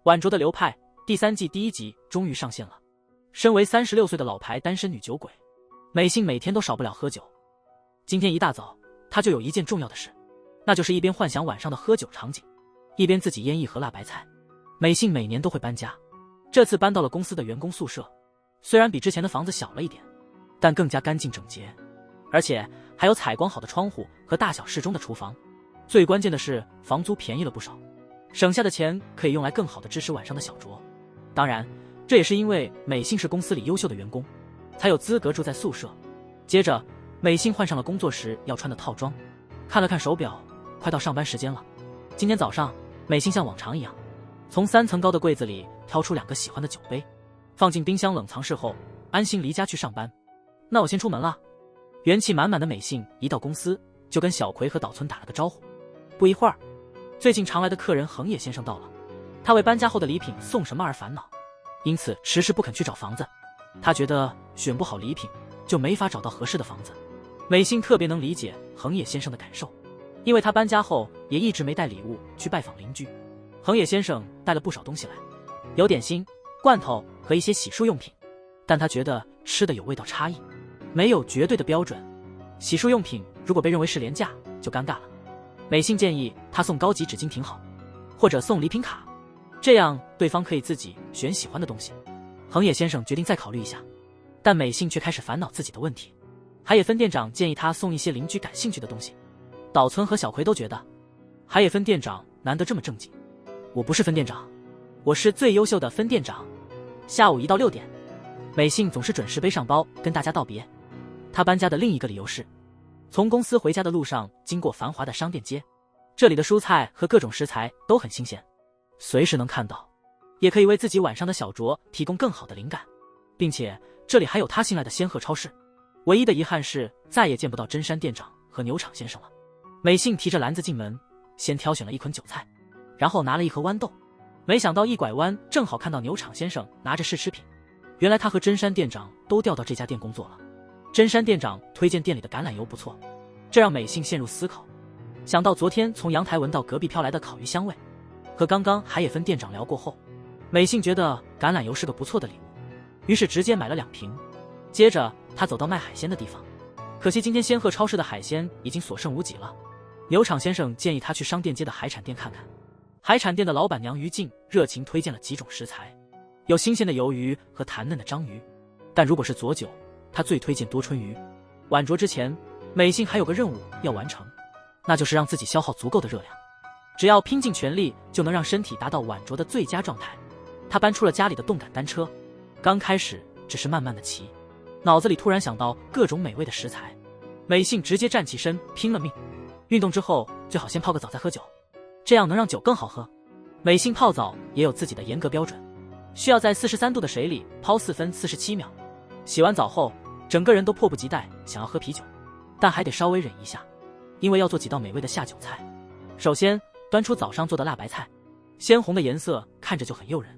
晚酌的流派第3季第1集终于上线了。身为36岁的老牌单身女酒鬼，美信每天都少不了喝酒。今天一大早，她就有一件重要的事，那就是一边幻想晚上的喝酒场景，一边自己腌一盒辣白菜。美信每年都会搬家，这次搬到了公司的员工宿舍，虽然比之前的房子小了一点，但更加干净整洁，而且还有采光好的窗户和大小适中的厨房。最关键的是，房租便宜了不少，省下的钱可以用来更好的支持晚上的小酌。当然，这也是因为美信是公司里优秀的员工，才有资格住在宿舍。接着，美信换上了工作时要穿的套装，看了看手表，快到上班时间了。今天早上，美信像往常一样，从3层高的柜子里挑出2个喜欢的酒杯，放进冰箱冷藏室后，安心离家去上班。那我先出门了。元气满满的美信一到公司，就跟小葵和岛村打了个招呼。不一会儿，最近常来的客人横野先生到了，他为搬家后的礼品送什么而烦恼，因此迟迟不肯去找房子。他觉得选不好礼品，就没法找到合适的房子。美信特别能理解横野先生的感受，因为他搬家后也一直没带礼物去拜访邻居。横野先生带了不少东西来，有点心、罐头和一些洗漱用品，但他觉得吃的有味道差异，没有绝对的标准。洗漱用品如果被认为是廉价，就尴尬了。美信建议他送高级纸巾挺好，或者送礼品卡，这样对方可以自己选喜欢的东西。横野先生决定再考虑一下，但美信却开始烦恼自己的问题。海野分店长建议他送一些邻居感兴趣的东西，岛村和小葵都觉得海野分店长难得这么正经。我不是分店长，我是最优秀的分店长。下午1到6点，美信总是准时背上包跟大家道别。他搬家的另一个理由是，从公司回家的路上经过繁华的商店街，这里的蔬菜和各种食材都很新鲜，随时能看到，也可以为自己晚上的小酌提供更好的灵感。并且这里还有他新来的仙鹤超市。唯一的遗憾是再也见不到真山店长和牛场先生了。美信提着篮子进门，先挑选了一捆韭菜，然后拿了一盒豌豆。没想到一拐弯正好看到牛场先生拿着试吃品，原来他和真山店长都调到这家店工作了。真山店长推荐店里的橄榄油不错，这让美信陷入思考。想到昨天从阳台闻到隔壁飘来的烤鱼香味，和刚刚海野分店长聊过后，美信觉得橄榄油是个不错的礼物，于是直接买了2瓶。接着他走到卖海鲜的地方，可惜今天仙鹤超市的海鲜已经所剩无几了。牛场先生建议他去商店街的海产店看看。海产店的老板娘于静热情推荐了几种食材，有新鲜的鱿鱼和弹嫩的章鱼，但如果是佐酒，他最推荐多春鱼。晚酌之前，美信还有个任务要完成，那就是让自己消耗足够的热量，只要拼尽全力就能让身体达到晚酌的最佳状态。他搬出了家里的动感单车，刚开始只是慢慢的骑，脑子里突然想到各种美味的食材，美信直接站起身拼了命。运动之后最好先泡个澡再喝酒，这样能让酒更好喝。美信泡澡也有自己的严格标准，需要在43度的水里泡4分47秒。洗完澡后整个人都迫不及待想要喝啤酒，但还得稍微忍一下，因为要做几道美味的下酒菜。首先端出早上做的辣白菜，鲜红的颜色看着就很诱人。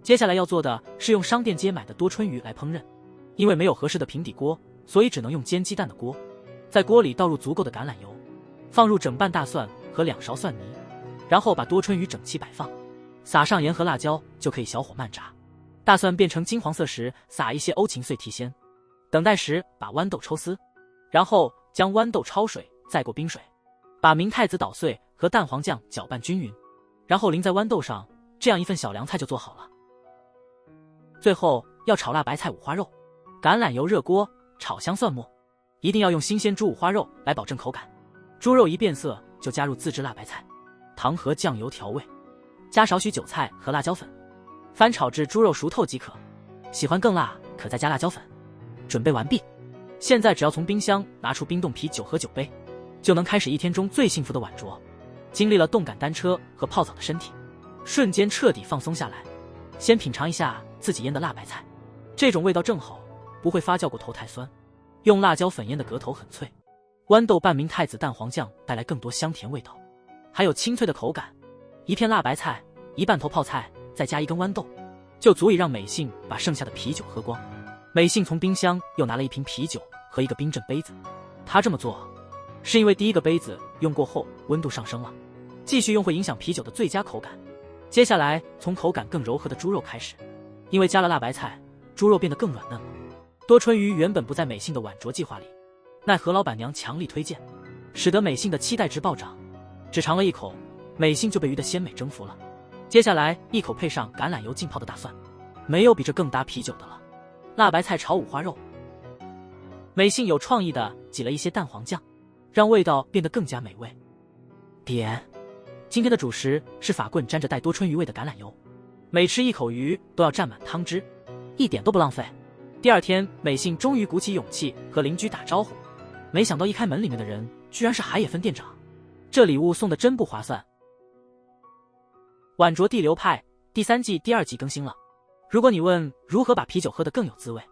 接下来要做的是用商店街买的多春鱼来烹饪，因为没有合适的平底锅，所以只能用煎鸡蛋的锅。在锅里倒入足够的橄榄油，放入整瓣大蒜和2勺蒜泥，然后把多春鱼整齐摆放，撒上盐和辣椒，就可以小火慢炸。大蒜变成金黄色时，撒一些欧芹碎提鲜。等待时把豌豆抽丝，然后将豌豆焯水，再过冰水，把明太子捣碎和蛋黄酱搅拌均匀，然后淋在豌豆上，这样一份小凉菜就做好了。最后要炒辣白菜五花肉，橄榄油热锅炒香蒜末，一定要用新鲜猪五花肉来保证口感。猪肉一变色就加入自制辣白菜，糖和酱油调味，加少许韭菜和辣椒粉，翻炒至猪肉熟透即可。喜欢更辣可再加辣椒粉。准备完毕，现在只要从冰箱拿出冰冻啤酒和酒杯，就能开始一天中最幸福的晚酌。经历了动感单车和泡澡的身体，瞬间彻底放松下来。先品尝一下自己腌的辣白菜，这种味道正好，不会发酵过头太酸，用辣椒粉腌的格头很脆，豌豆拌明太子蛋黄酱带来更多香甜味道，还有清脆的口感。一片辣白菜，一半头泡菜，再加一根豌豆，就足以让美信把剩下的啤酒喝光。美信从冰箱又拿了一瓶啤酒和一个冰镇杯子，他这么做是因为第一个杯子用过后温度上升了，继续用会影响啤酒的最佳口感。接下来从口感更柔和的猪肉开始，因为加了辣白菜，猪肉变得更软嫩了。多春鱼原本不在美信的晚酌计划里，奈何老板娘强力推荐，使得美信的期待值暴涨。只尝了一口，美信就被鱼的鲜美征服了。接下来一口配上橄榄油浸泡的大蒜，没有比这更搭啤酒的了。辣白菜炒五花肉，美信有创意的挤了一些蛋黄酱，让味道变得更加美味。点，今天的主食是法棍沾着带多春鱼味的橄榄油，每吃一口鱼都要蘸满汤汁，一点都不浪费。第二天，美信终于鼓起勇气和邻居打招呼，没想到一开门，里面的人居然是海野分店长。这礼物送的真不划算。晚酌地流派第3季第2集更新了。如果你问如何把啤酒喝得更有滋味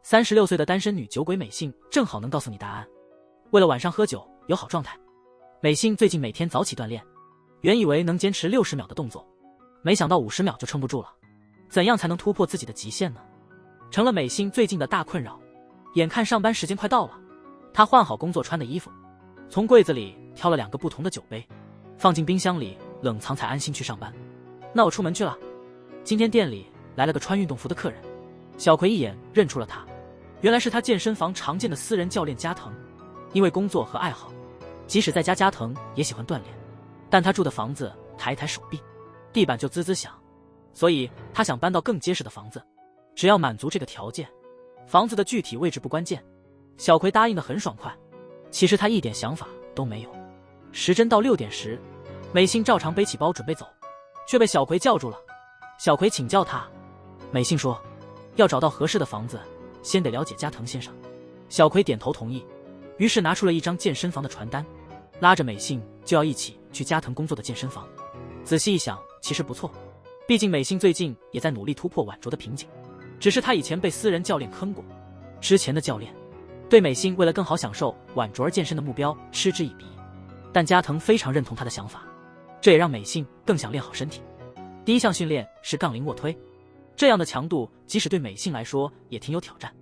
，36岁的单身女酒鬼美信正好能告诉你答案。为了晚上喝酒有好状态，美信最近每天早起锻炼，原以为能坚持60秒的动作，没想到50秒就撑不住了。怎样才能突破自己的极限呢？成了美信最近的大困扰。眼看上班时间快到了，她换好工作穿的衣服，从柜子里挑了2个不同的酒杯，放进冰箱里冷藏才安心去上班。那我出门去了。今天店里来了个穿运动服的客人，小葵一眼认出了他，原来是他健身房常见的私人教练加藤。因为工作和爱好，即使在家加藤也喜欢锻炼，但他住的房子抬一抬手臂，地板就滋滋响，所以他想搬到更结实的房子。只要满足这个条件，房子的具体位置不关键，小葵答应得很爽快。其实他一点想法都没有。时针到6点时，美信照常背起包准备走，却被小葵叫住了。小葵请教他，美信说要找到合适的房子，先得了解加藤先生。小葵点头同意，于是拿出了一张健身房的传单，拉着美信就要一起去加藤工作的健身房。仔细一想，其实不错，毕竟美信最近也在努力突破晚酌的瓶颈，只是他以前被私人教练坑过，之前的教练对美信为了更好享受晚酌而健身的目标嗤之以鼻，但加藤非常认同他的想法，这也让美信更想练好身体。第一项训练是杠铃卧推，这样的强度即使对美信来说也挺有挑战。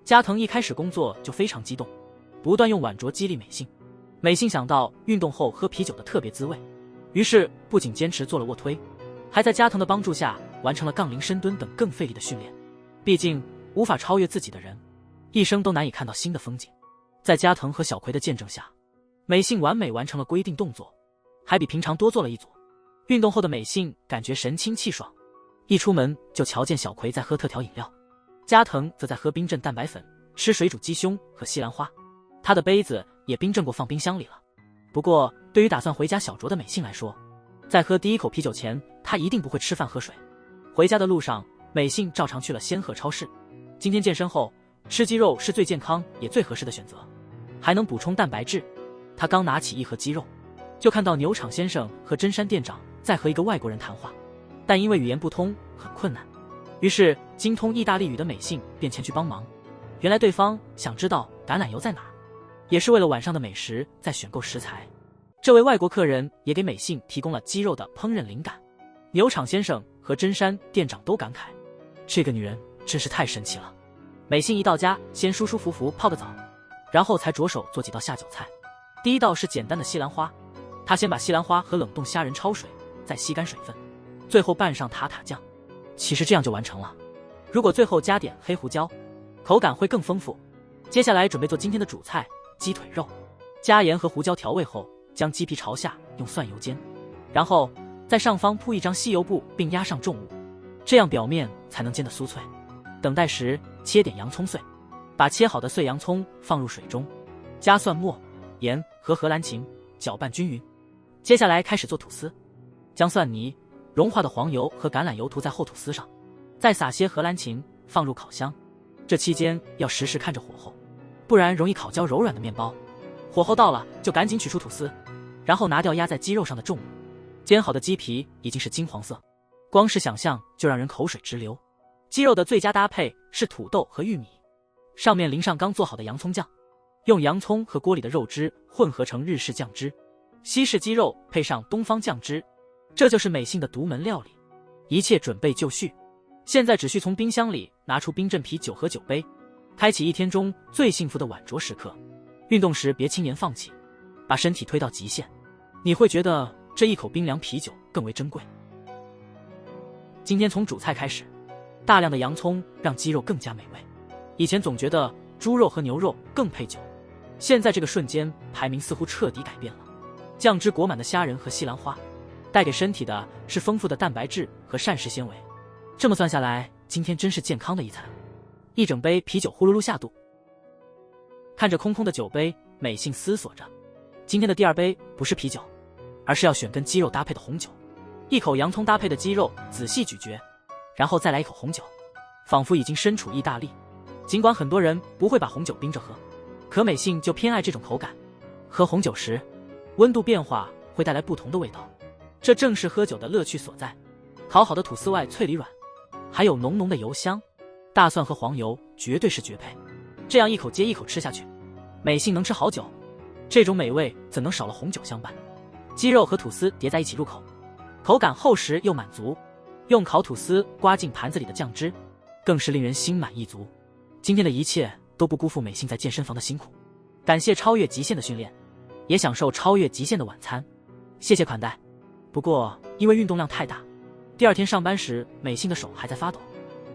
加藤一开始工作就非常激动，不断用晚酌激励美信。美信想到运动后喝啤酒的特别滋味，于是不仅坚持做了卧推，还在加藤的帮助下完成了杠铃深蹲等更费力的训练。毕竟无法超越自己的人，一生都难以看到新的风景。在加藤和小葵的见证下，美信完美完成了规定动作，还比平常多做了一组。运动后的美信感觉神清气爽，一出门就瞧见小葵在喝特调饮料，加藤则在喝冰镇蛋白粉，吃水煮鸡胸和西兰花，他的杯子也冰镇过放冰箱里了。不过对于打算回家小酌的美信来说，在喝第一口啤酒前，他一定不会吃饭喝水。回家的路上，美信照常去了仙鹤超市。今天健身后，吃鸡肉是最健康也最合适的选择，还能补充蛋白质。他刚拿起一盒鸡肉，就看到牛场先生和真山店长在和一个外国人谈话，但因为语言不通很困难，于是精通意大利语的美信便前去帮忙。原来对方想知道橄榄油在哪儿，也是为了晚上的美食在选购食材。这位外国客人也给美信提供了鸡肉的烹饪灵感。牛场先生和真山店长都感慨，这个女人真是太神奇了。美信一到家，先舒舒服服泡个澡，然后才着手做几道下酒菜。第一道是简单的西兰花，她先把西兰花和冷冻虾仁焯水，再吸干水分，最后拌上塔塔酱。其实这样就完成了，如果最后加点黑胡椒，口感会更丰富。接下来准备做今天的主菜鸡腿肉，加盐和胡椒调味后，将鸡皮朝下用蒜油煎，然后在上方铺一张吸油布并压上重物，这样表面才能煎得酥脆。等待时切点洋葱碎，把切好的碎洋葱放入水中，加蒜末、盐和荷兰芹，搅拌均匀。接下来开始做吐司，将蒜泥、融化的黄油和橄榄油涂在厚吐司上，再撒些荷兰芹，放入烤箱。这期间要时时看着火候，不然容易烤焦柔软的面包。火候到了就赶紧取出吐司，然后拿掉压在鸡肉上的重物。煎好的鸡皮已经是金黄色，光是想象就让人口水直流。鸡肉的最佳搭配是土豆和玉米，上面淋上刚做好的洋葱酱，用洋葱和锅里的肉汁混合成日式酱汁，西式鸡肉配上东方酱汁，这就是美信的独门料理。一切准备就绪，现在只需从冰箱里拿出冰镇啤酒和酒杯，开启一天中最幸福的晚酌时刻。运动时别轻言放弃，把身体推到极限，你会觉得这一口冰凉啤酒更为珍贵。今天从主菜开始，大量的洋葱让鸡肉更加美味。以前总觉得猪肉和牛肉更配酒，现在这个瞬间排名似乎彻底改变了。酱汁裹满的虾仁和西兰花，带给身体的是丰富的蛋白质和膳食纤维。这么算下来，今天真是健康的一餐。一整杯啤酒呼噜噜下肚，看着空空的酒杯，美幸思索着，今天的第二杯不是啤酒，而是要选跟鸡肉搭配的红酒。一口洋葱搭配的鸡肉仔细咀嚼，然后再来一口红酒，仿佛已经身处意大利。尽管很多人不会把红酒冰着喝，可美幸就偏爱这种口感。喝红酒时，温度变化会带来不同的味道，这正是喝酒的乐趣所在。烤好的吐司外脆里软，还有浓浓的油香，大蒜和黄油绝对是绝配。这样一口接一口吃下去，美幸能吃好久。这种美味怎能少了红酒相伴？鸡肉和吐司叠在一起入口，口感厚实又满足。用烤吐司刮进盘子里的酱汁，更是令人心满意足。今天的一切都不辜负美幸在健身房的辛苦，感谢超越极限的训练，也享受超越极限的晚餐，谢谢款待。不过因为运动量太大，第二天上班时美幸的手还在发抖。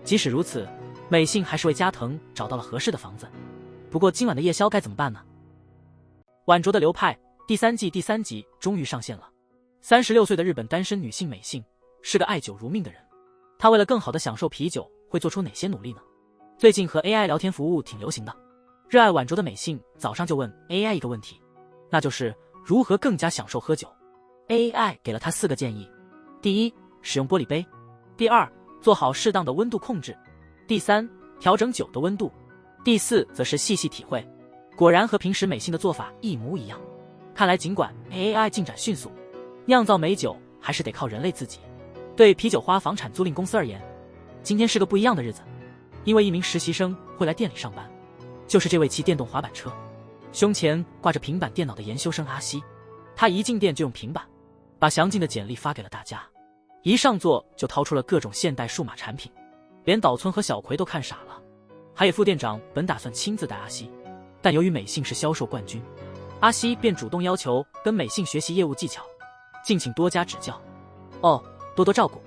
即使如此，美幸还是为加藤找到了合适的房子。不过今晚的夜宵该怎么办呢？晚酌的流派第3季第3集终于上线了。36岁的日本单身女性美幸是个爱酒如命的人，她为了更好的享受啤酒会做出哪些努力呢？最近和 AI 聊天服务挺流行的，热爱晚酌的美幸早上就问 AI 一个问题，那就是如何更加享受喝酒。 AI 给了她4个建议：第一，使用玻璃杯；第二，做好适当的温度控制；第三，调整酒的温度；第四，则是细细体会。果然和平时美幸的做法一模一样。看来尽管 AI 进展迅速，酿造美酒还是得靠人类自己。对啤酒花房产租赁公司而言，今天是个不一样的日子，因为一名实习生会来店里上班，就是这位骑电动滑板车，胸前挂着平板电脑的研修生阿西。他一进店就用平板把详尽的简历发给了大家，一上座就掏出了各种现代数码产品，连岛村和小葵都看傻了。还有副店长本打算亲自带阿西，但由于美幸是销售冠军，阿西便主动要求跟美幸学习业务技巧，敬请多加指教哦，多多照顾。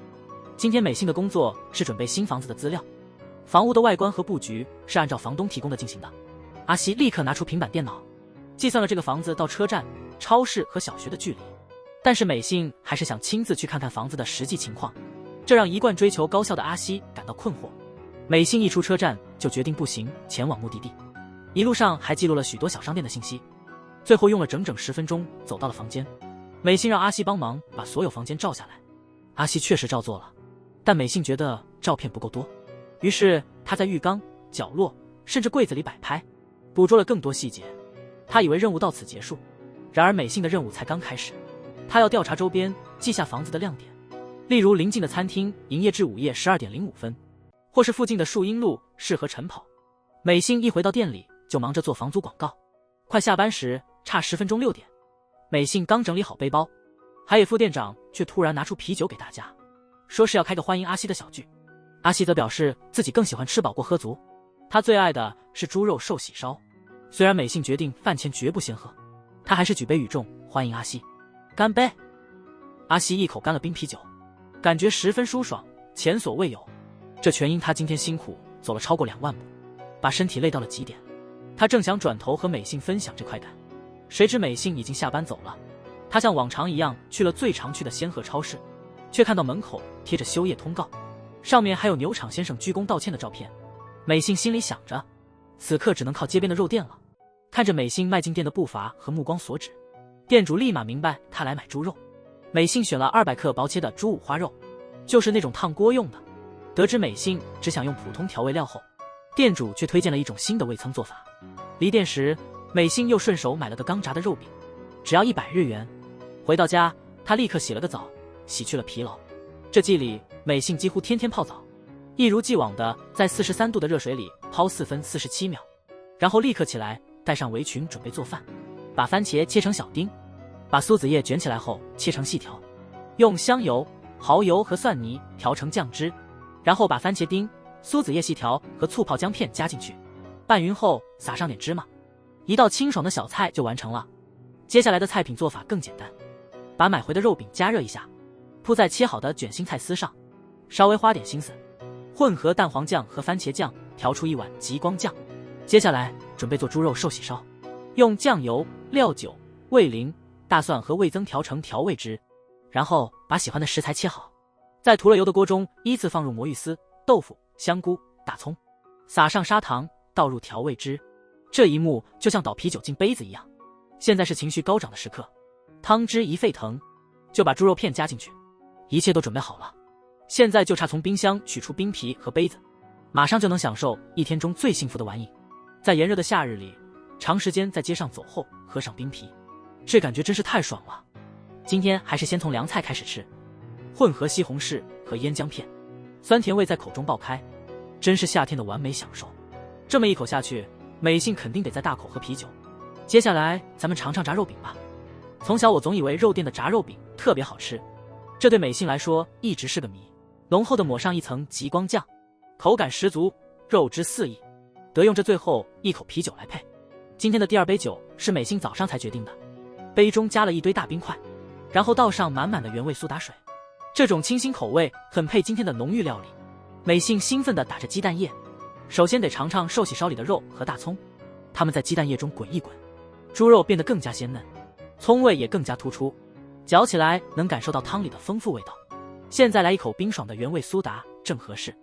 今天美幸的工作是准备新房子的资料，房屋的外观和布局是按照房东提供的进行的。阿西立刻拿出平板电脑，计算了这个房子到车站、超市和小学的距离。但是美幸还是想亲自去看看房子的实际情况，这让一贯追求高效的阿西感到困惑。美幸一出车站就决定步行前往目的地，一路上还记录了许多小商店的信息，最后用了整整10分钟走到了房间。美幸让阿西帮忙把所有房间照下来，阿西确实照做了，但美幸觉得照片不够多，于是他在浴缸、角落甚至柜子里摆拍，捕捉了更多细节。他以为任务到此结束，然而美幸的任务才刚开始。他要调查周边，记下房子的亮点，例如邻近的餐厅营业至午夜12点05分，或是附近的树荫路适合晨跑。美幸一回到店里就忙着做房租广告，快下班时差10分钟6点，美幸刚整理好背包，海野副店长却突然拿出啤酒给大家，说是要开个欢迎阿西的小聚。阿西则表示自己更喜欢吃饱过喝足，他最爱的是猪肉寿喜烧。虽然美幸决定饭前绝不先喝，他还是举杯语重欢迎阿西。干杯！阿西一口干了冰啤酒，感觉十分舒爽，前所未有。这全因他今天辛苦走了超过2万步，把身体累到了极点。他正想转头和美幸分享这快感，谁知美幸已经下班走了。他像往常一样去了最常去的仙鹤超市，却看到门口贴着休业通告，上面还有牛场先生鞠躬道歉的照片。美幸心里想着，此刻只能靠街边的肉店了。看着美幸迈进店的步伐和目光所指，店主立马明白他来买猪肉。美幸选了200克薄切的猪五花肉，就是那种烫锅用的。得知美幸只想用普通调味料后，店主却推荐了一种新的味噌做法。离店时，美幸又顺手买了个刚炸的肉饼，只要100日元。回到家，她立刻洗了个澡，洗去了疲劳。这季里，美幸几乎天天泡澡，一如既往的在43度的热水里泡4分47秒，然后立刻起来，戴上围裙准备做饭。把番茄切成小丁，把苏子叶卷起来后切成细条，用香油、蚝油和蒜泥调成酱汁，然后把番茄丁、苏子叶细条和醋泡姜片加进去，拌匀后撒上点芝麻，一道清爽的小菜就完成了。接下来的菜品做法更简单，把买回的肉饼加热一下，铺在切好的卷心菜丝上，稍微花点心思，混合蛋黄酱和番茄酱调出一碗极光酱。接下来准备做猪肉寿喜烧，用酱油、料酒、味淋、大蒜和味增调成调味汁，然后把喜欢的食材切好，在涂了油的锅中依次放入魔芋丝、豆腐、香菇、大葱，撒上砂糖，倒入调味汁。这一幕就像倒啤酒进杯子一样。现在是情绪高涨的时刻，汤汁一沸腾，就把猪肉片加进去，一切都准备好了。现在就差从冰箱取出冰皮和杯子，马上就能享受一天中最幸福的晚饮。在炎热的夏日里，长时间在街上走后喝上冰啤，这感觉真是太爽了。今天还是先从凉菜开始吃，混合西红柿和腌姜片，酸甜味在口中爆开，真是夏天的完美享受。这么一口下去，美信肯定得再大口喝啤酒。接下来咱们尝尝炸肉饼吧。从小我总以为肉店的炸肉饼特别好吃，这对美信来说一直是个谜。浓厚的抹上一层极光酱，口感十足，肉汁四溢，得用这最后一口啤酒来配。今天的第二杯酒是美信早上才决定的，杯中加了一堆大冰块，然后倒上满满的原味苏打水，这种清新口味很配今天的浓郁料理。美信兴奋地打着鸡蛋液，首先得尝尝寿喜烧里的肉和大葱，它们在鸡蛋液中滚一滚，猪肉变得更加鲜嫩，葱味也更加突出，嚼起来能感受到汤里的丰富味道。现在来一口冰爽的原味苏打正合适，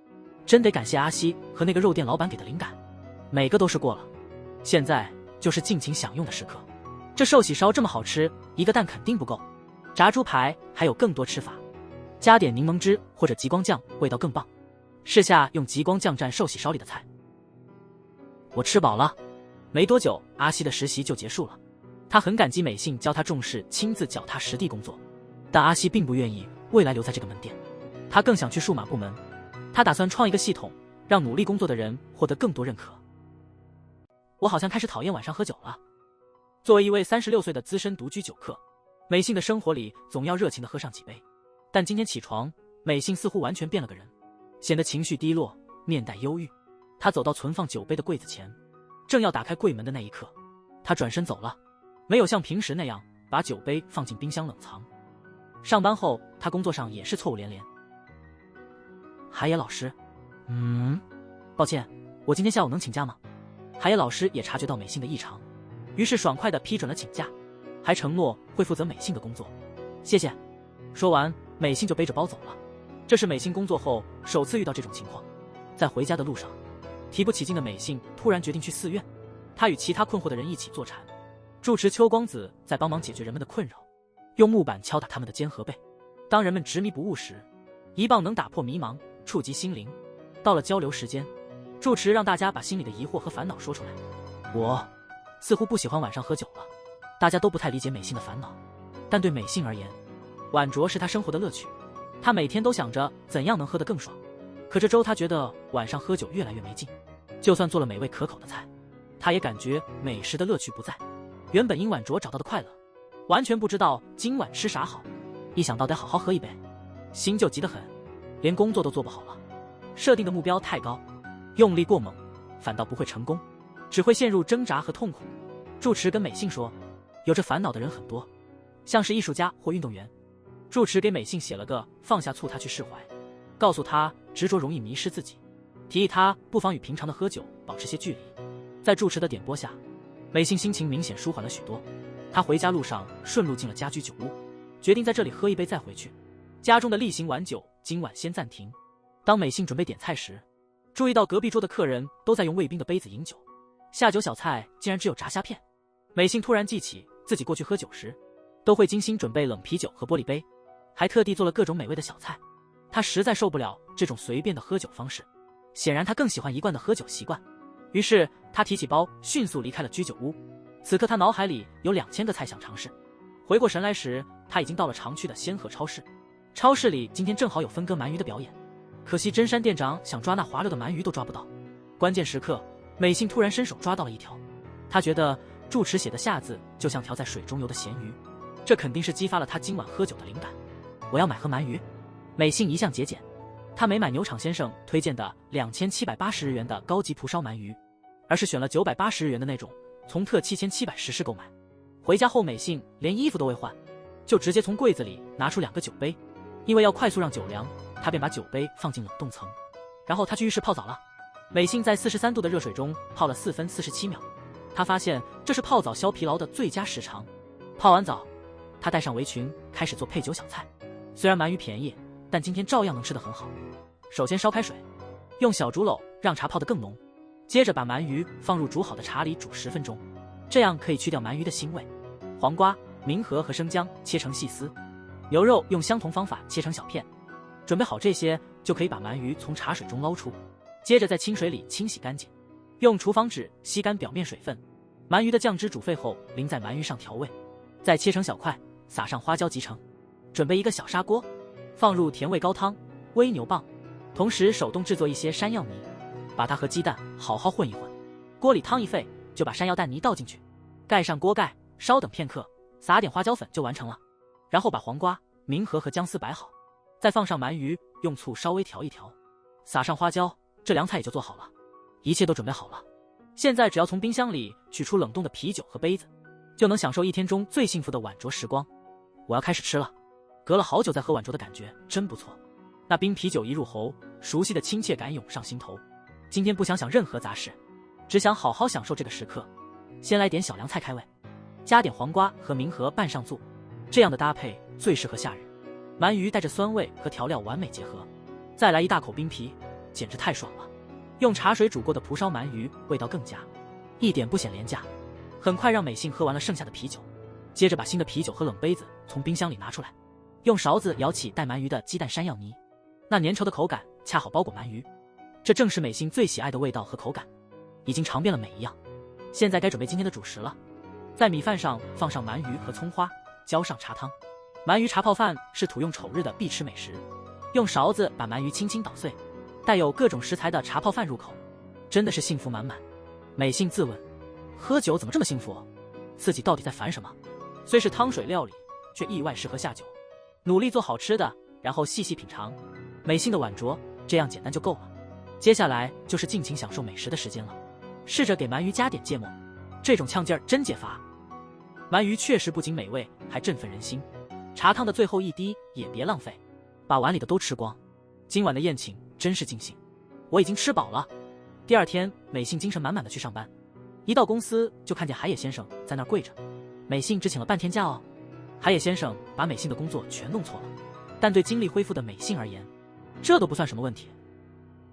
真得感谢阿西和那个肉店老板给的灵感，每个都是过了。现在就是尽情享用的时刻。这寿喜烧这么好吃，一个蛋肯定不够，炸猪排还有更多吃法，加点柠檬汁或者极光酱味道更棒。试下用极光酱蘸寿喜烧里的菜。我吃饱了。没多久，阿西的实习就结束了。他很感激美信教他重视亲自脚踏实地工作，但阿西并不愿意未来留在这个门店，他更想去数码部门。他打算创一个系统，让努力工作的人获得更多认可。我好像开始讨厌晚上喝酒了。作为一位36岁的资深独居酒客，美信的生活里总要热情地喝上几杯。但今天起床，美信似乎完全变了个人，显得情绪低落，面带忧郁。他走到存放酒杯的柜子前，正要打开柜门的那一刻，他转身走了，没有像平时那样把酒杯放进冰箱冷藏。上班后，他工作上也是错误连连。海野老师，抱歉，我今天下午能请假吗？海野老师也察觉到美信的异常，于是爽快地批准了请假，还承诺会负责美信的工作。谢谢。说完，美信就背着包走了。这是美信工作后首次遇到这种情况。在回家的路上，提不起劲的美信突然决定去寺院。他与其他困惑的人一起坐禅，住持秋光子在帮忙解决人们的困扰，用木板敲打他们的肩和背。当人们执迷不悟时，一棒能打破迷茫，触及心灵。到了交流时间，住持让大家把心里的疑惑和烦恼说出来。我似乎不喜欢晚上喝酒了。大家都不太理解美信的烦恼，但对美信而言，晚酌是他生活的乐趣。他每天都想着怎样能喝得更爽。可这周他觉得晚上喝酒越来越没劲，就算做了美味可口的菜，他也感觉美食的乐趣不在。原本因晚酌找到的快乐，完全不知道今晚吃啥好。一想到得好好喝一杯，心就急得很，连工作都做不好了。设定的目标太高，用力过猛，反倒不会成功，只会陷入挣扎和痛苦。住持跟美信说，有着烦恼的人很多，像是艺术家或运动员。住持给美信写了个放下醋他去释怀，告诉他执着容易迷失自己，提议他不妨与平常的喝酒保持些距离。在住持的点拨下，美信心情明显舒缓了许多。他回家路上顺路进了家居酒屋，决定在这里喝一杯再回去。家中的例行晚酒今晚先暂停。当美信准备点菜时，注意到隔壁桌的客人都在用卫兵的杯子饮酒，下酒小菜竟然只有炸虾片。美信突然记起自己过去喝酒时，都会精心准备冷啤酒和玻璃杯，还特地做了各种美味的小菜。他实在受不了这种随便的喝酒方式，显然他更喜欢一贯的喝酒习惯。于是他提起包，迅速离开了居酒屋。此刻他脑海里有2000个菜想尝试。回过神来时，他已经到了常去的仙鹤超市。超市里今天正好有分割鳗鱼的表演，可惜真山店长想抓那滑溜的鳗鱼都抓不到。关键时刻，美信突然伸手抓到了一条。他觉得住持写的下字就像条在水中游的咸鱼，这肯定是激发了他今晚喝酒的灵感。我要买盒鳗鱼。美信一向节俭，他没买牛场先生推荐的2780日元的高级蒲烧鳗鱼，而是选了980日元的那种，从特7700实施购买。回家后，美信连衣服都未换，就直接从柜子里拿出2个酒杯，因为要快速让酒凉，他便把酒杯放进冷冻层，然后他去浴室泡澡了。美信在43度的热水中泡了4分47秒，他发现这是泡澡消疲劳的最佳时长。泡完澡，他戴上围裙，开始做配酒小菜。虽然鳗鱼便宜，但今天照样能吃得很好。首先烧开水，用小竹篓让茶泡得更浓，接着把鳗鱼放入煮好的茶里煮10分钟，这样可以去掉鳗鱼的腥味。黄瓜、明河和生姜切成细丝，牛肉用相同方法切成小片。准备好这些，就可以把鳗鱼从茶水中捞出，接着在清水里清洗干净，用厨房纸吸干表面水分。鳗鱼的酱汁煮沸后淋在鳗鱼上调味，再切成小块，撒上花椒即成。准备一个小砂锅，放入甜味高汤、煨牛蒡，同时手动制作一些山药泥，把它和鸡蛋好好混一混。锅里汤一沸，就把山药蛋泥倒进去，盖上锅盖，稍等片刻，撒点花椒粉就完成了。然后把黄瓜、明河和姜丝摆好，再放上鳗鱼，用醋稍微调一调，撒上花椒，这凉菜也就做好了。一切都准备好了，现在只要从冰箱里取出冷冻的啤酒和杯子，就能享受一天中最幸福的晚酌时光。我要开始吃了，隔了好久再喝晚酌的感觉真不错。那冰啤酒一入喉，熟悉的亲切感涌上心头。今天不想想任何杂事，只想好好享受这个时刻。先来点小凉菜开胃，加点黄瓜和明河拌上醋，这样的搭配最适合夏日。鳗鱼带着酸味和调料完美结合，再来一大口冰啤，简直太爽了。用茶水煮过的蒲烧鳗鱼味道更佳，一点不显廉价。很快让美信喝完了剩下的啤酒，接着把新的啤酒和冷杯子从冰箱里拿出来，用勺子舀起带鳗鱼的鸡蛋山药泥，那粘稠的口感恰好包裹鳗鱼，这正是美信最喜爱的味道和口感，已经尝遍了每一样。现在该准备今天的主食了，在米饭上放上鳗鱼和葱花，浇上茶汤。鳗鱼茶泡饭是土用丑日的必吃美食，用勺子把鳗鱼轻轻捣碎，带有各种食材的茶泡饭入口，真的是幸福满满。美信自问，喝酒怎么这么幸福？自己到底在烦什么？虽是汤水料理，却意外适合下酒。努力做好吃的，然后细细品尝。美信的晚酌这样简单就够了，接下来就是尽情享受美食的时间了。试着给鳗鱼加点芥末，这种呛劲儿真解乏。鳗鱼确实不仅美味，还振奋人心。茶汤的最后一滴也别浪费，把碗里的都吃光。今晚的宴请真是尽兴，我已经吃饱了。第二天，美信精神满满的去上班，一到公司就看见海野先生在那儿跪着。美信只请了半天假哦。海野先生把美信的工作全弄错了，但对精力恢复的美信而言，这都不算什么问题。